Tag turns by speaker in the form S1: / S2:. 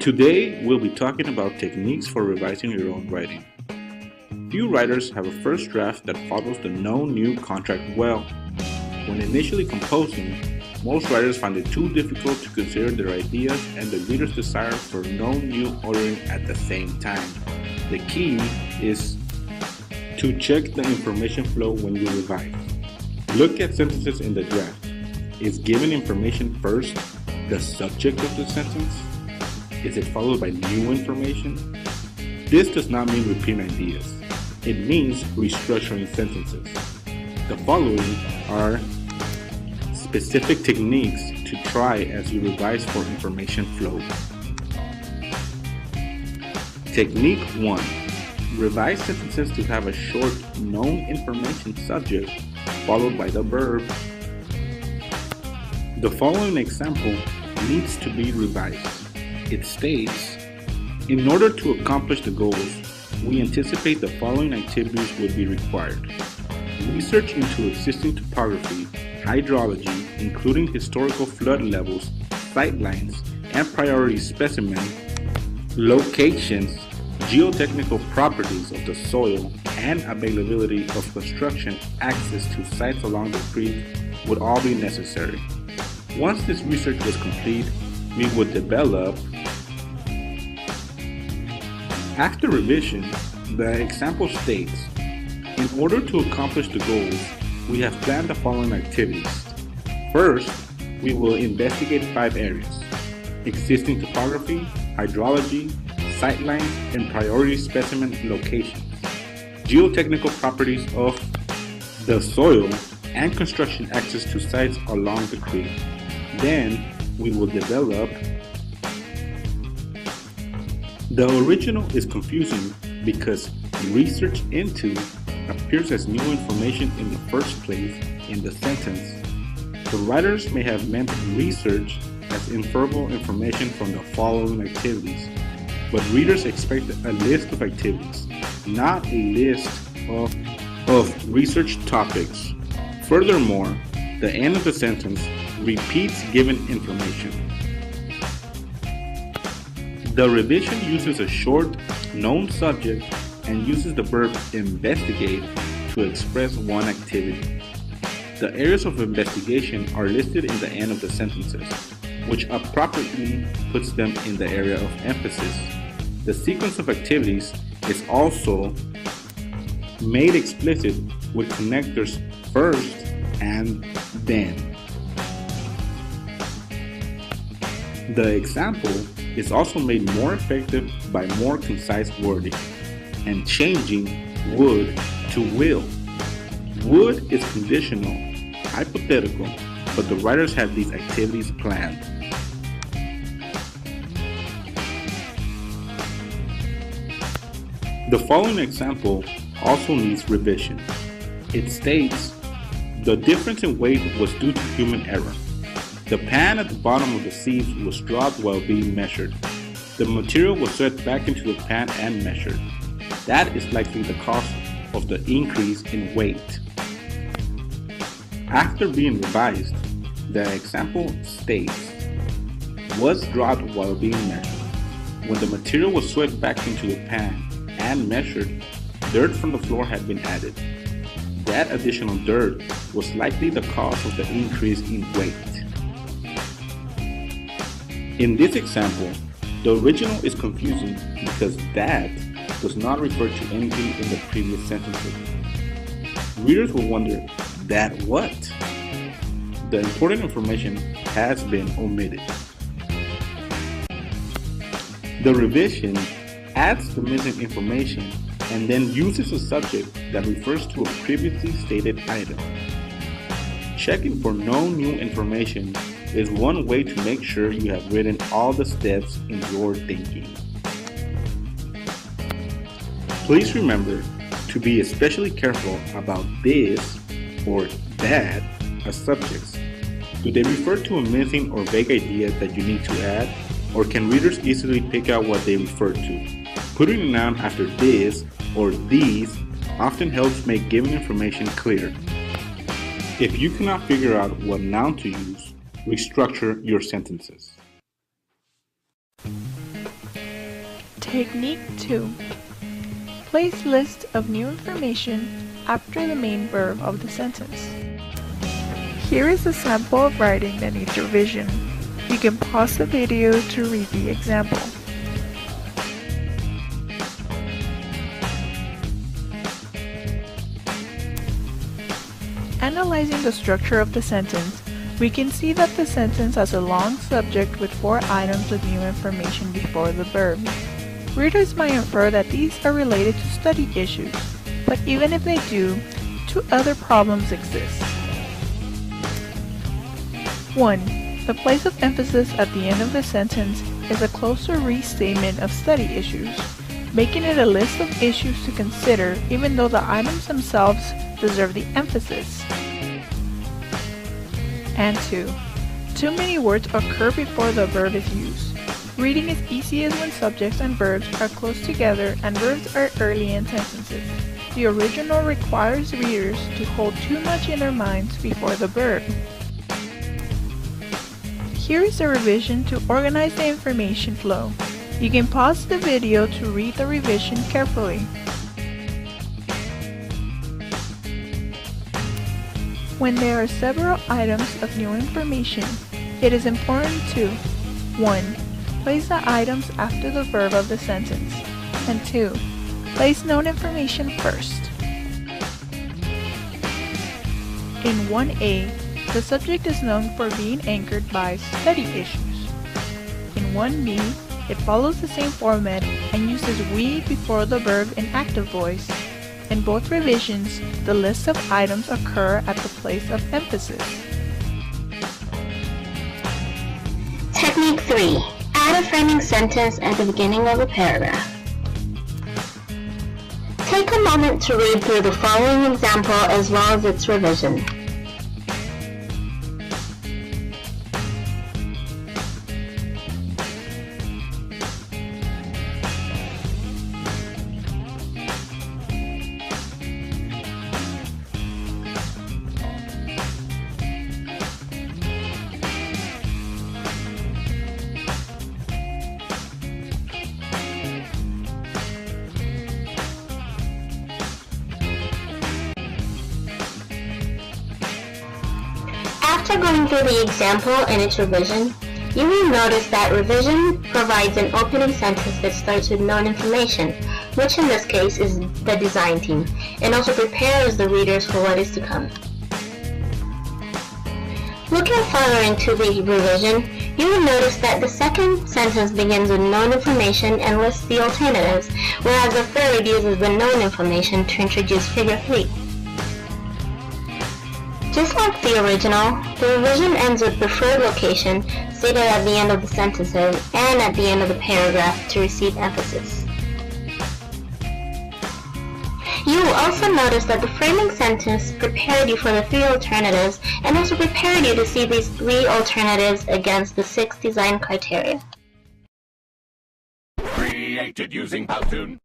S1: Today, we'll be talking about techniques for revising your own writing. Few writers have a first draft that follows the no new contract well. When initially composing, most writers find it too difficult to consider their ideas and the reader's desire for no new ordering at the same time. The key is to check the information flow when you revise. Look at sentences in the draft. Is given information first the subject of the sentence? Is it followed by new information? This does not mean repeating ideas. It means restructuring sentences. The following are specific techniques to try as you revise for information flow. Technique 1. Revise sentences to have a short known information subject followed by the verb. The following example needs to be revised. It states, in order to accomplish the goals, we anticipate the following activities would be required. Research into existing topography, hydrology, including historical flood levels, sightlines, and priority specimen, locations, geotechnical properties of the soil, and availability of construction access to sites along the creek would all be necessary. Once this research was complete, we would develop. After revision, the example states, in order to accomplish the goals, we have planned the following activities. First, we will investigate 5 areas: existing topography, hydrology, sightlines, and priority specimen locations, geotechnical properties of the soil, and construction access to sites along the creek. Then, we will develop. The original is confusing because research into appears as new information in the first place in the sentence. The writers may have meant research as inferable information from the following activities, but readers expect a list of activities, not a list of research topics. Furthermore, the end of the sentence repeats given information. The revision uses a short, known subject and uses the verb investigate to express one activity. The areas of investigation are listed in the end of the sentences, which appropriately puts them in the area of emphasis. The sequence of activities is also made explicit with connectors first and then. The example is also made more effective by more concise wording and changing would to will. Would is conditional, hypothetical, but the writers have these activities planned. The following example also needs revision. It states, the difference in weight was due to human error. The pan at the bottom of the sieves was dropped while being measured. The material was set back into the pan and measured. That is likely the cause of the increase in weight. After being revised, the example states, was dropped while being measured. When the material was swept back into the pan and measured, dirt from the floor had been added. That additional dirt was likely the cause of the increase in weight. In this example, the original is confusing because that does not refer to anything in the previous sentences. Readers will wonder, that what? The important information has been omitted. The revision adds the missing information and then uses a subject that refers to a previously stated item. Checking for no new information is one way to make sure you have written all the steps in your thinking. Please remember to be especially careful about this or that as subjects. Do they refer to a missing or vague idea that you need to add, or can readers easily pick out what they refer to? Putting a noun after this or these often helps make given information clear. If you cannot figure out what noun to use, restructure your sentences.
S2: Technique 2. Place list of new information after the main verb of the sentence. Here is a sample of writing that needs revision. You can pause the video to read the example. Analyzing the structure of the sentence, we can see that the sentence has a long subject with 4 items of new information before the verb. Readers might infer that these are related to study issues, but even if they do, 2 other problems exist. 1. The place of emphasis at the end of the sentence is a closer restatement of study issues, making it a list of issues to consider even though the items themselves deserve the emphasis. And 2. Too many words occur before the verb is used. Reading is easiest when subjects and verbs are close together and verbs are early in sentences. The original requires readers to hold too much in their minds before the verb. Here is a revision to organize the information flow. You can pause the video to read the revision carefully. When there are several items of new information, it is important to 1. Place the items after the verb of the sentence, and 2. Place known information first. In 1A, the subject is known for being anchored by study issues. In 1B, it follows the same format and uses we before the verb in active voice. In both revisions, the list of items occur at the place of emphasis.
S3: Technique 3. Add a framing sentence at the beginning of a paragraph. Take a moment to read through the following example as well as its revision. After going through the example and its revision, you will notice that revision provides an opening sentence that starts with known information, which in this case is the design team, and also prepares the readers for what is to come. Looking further into the revision, you will notice that the second sentence begins with known information and lists the alternatives, whereas the third uses the known information to introduce figure 3. Just like the original, the revision ends with preferred location stated at the end of the sentences and at the end of the paragraph to receive emphasis. You will also notice that the framing sentence prepared you for the 3 alternatives and also prepared you to see these 3 alternatives against the 6 design criteria.
S4: Created using Powtoon.